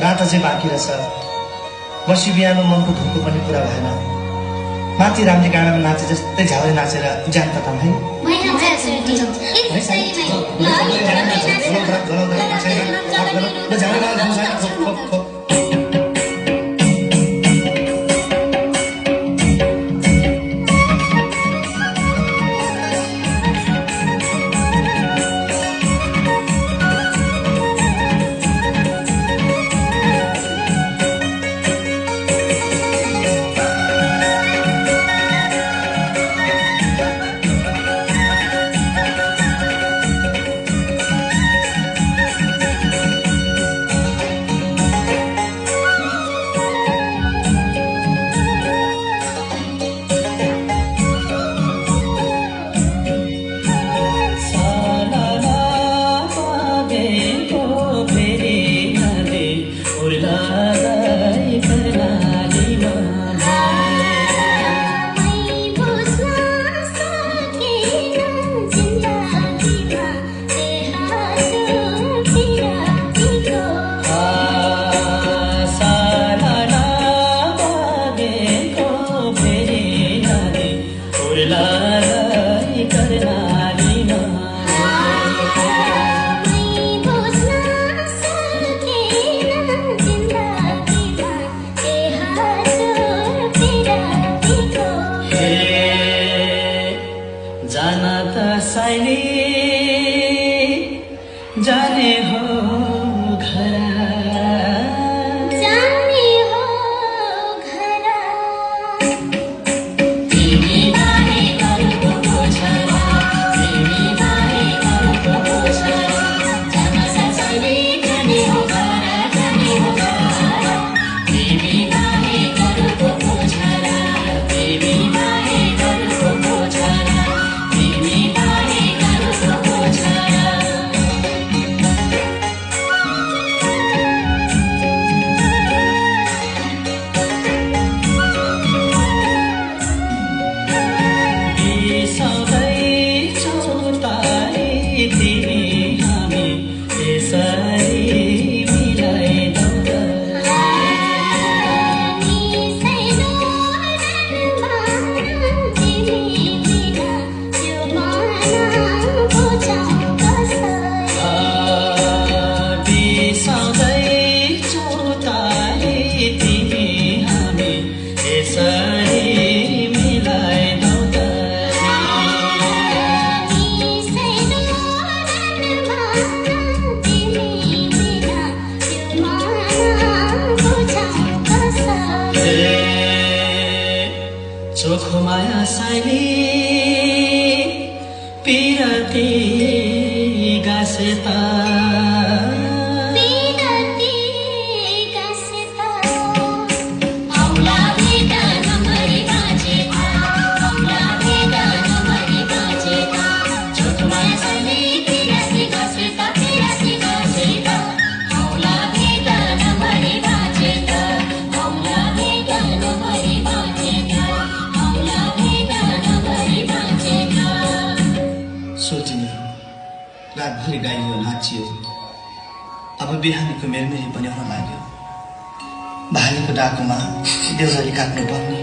रात अझै बाँकी रहेछ। बसी बिहान मनको धुनको पनि पुरा भएन। माथि रामले गाडामा नाचे जस्तै झ्याउरे नाचेर ज्यान तताम है। जाने हो घर चोखो माया साइली पिरती गासेता रातभरि गाइयो नाचियो। अब बिहानीको मेलमेली पनि आउन लाग्यो। भालीको डाकोमा देउराली काट्नु पर्ने।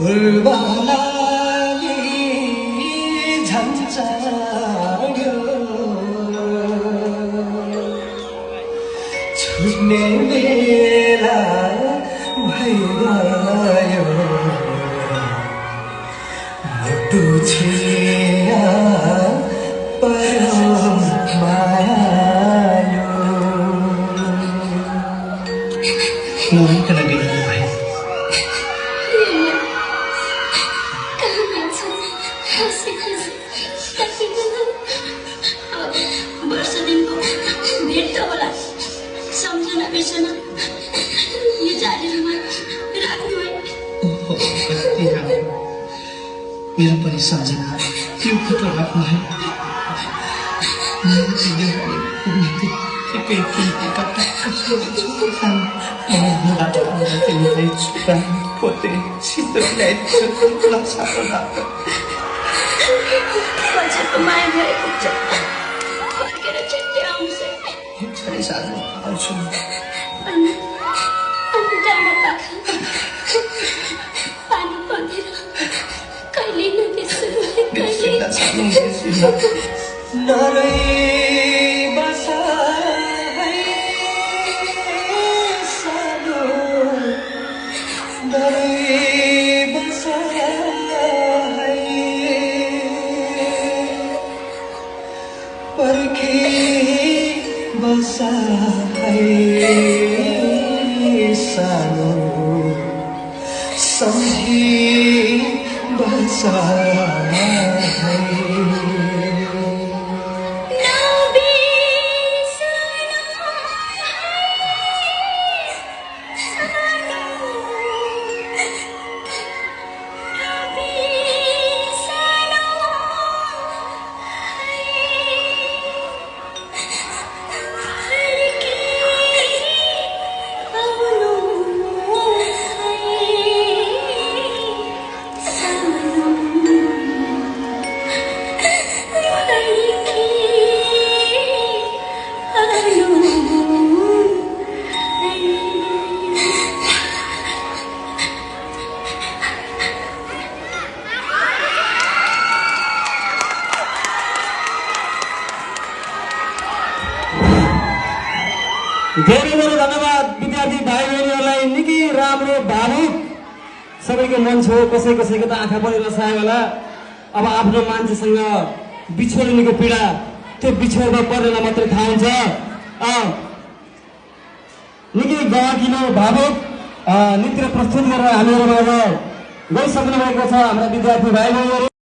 उर्वालाले झन्झाड्यो छुट्ने बेला भइगयो मुटु छिया पर्यो मायो नरिकन बिरामी भए। वर्ष दिनको भेट त होला, सम्झना बिर्सन यो जालीमा राख्नु है। कति राम्रो मेरो पनि सम्झना त्यो फोटोग्राफ भयो मान्छेको माया भएको छ फर्केर छिट्टै आउँछ अनि डाँडा पाखा पानी परेर कहिले नबिर्सनु कहिले नरै बसा है सानो नरै बसा है पर्खी बसा है सानो सम्झी बसा है धेरै धेरै धन्यवाद विद्यार्थी भाइ बहिनीहरूलाई निकै राम्रो भावुक सबैको मन छो कसैको त आँखा पनि रसायो होला अब आफ्नो मान्छेसँग बिछोडिनुको पीडा त्यो बिछोडमा पर्नेलाई मात्रै थाहा हुन्छ निकै गहकिलो भावुक नृत्य प्रस्तुत गरेर हामीहरू माझ गइसक्नु भएको छ हाम्रा विद्यार्थी भाइ बहिनीहरू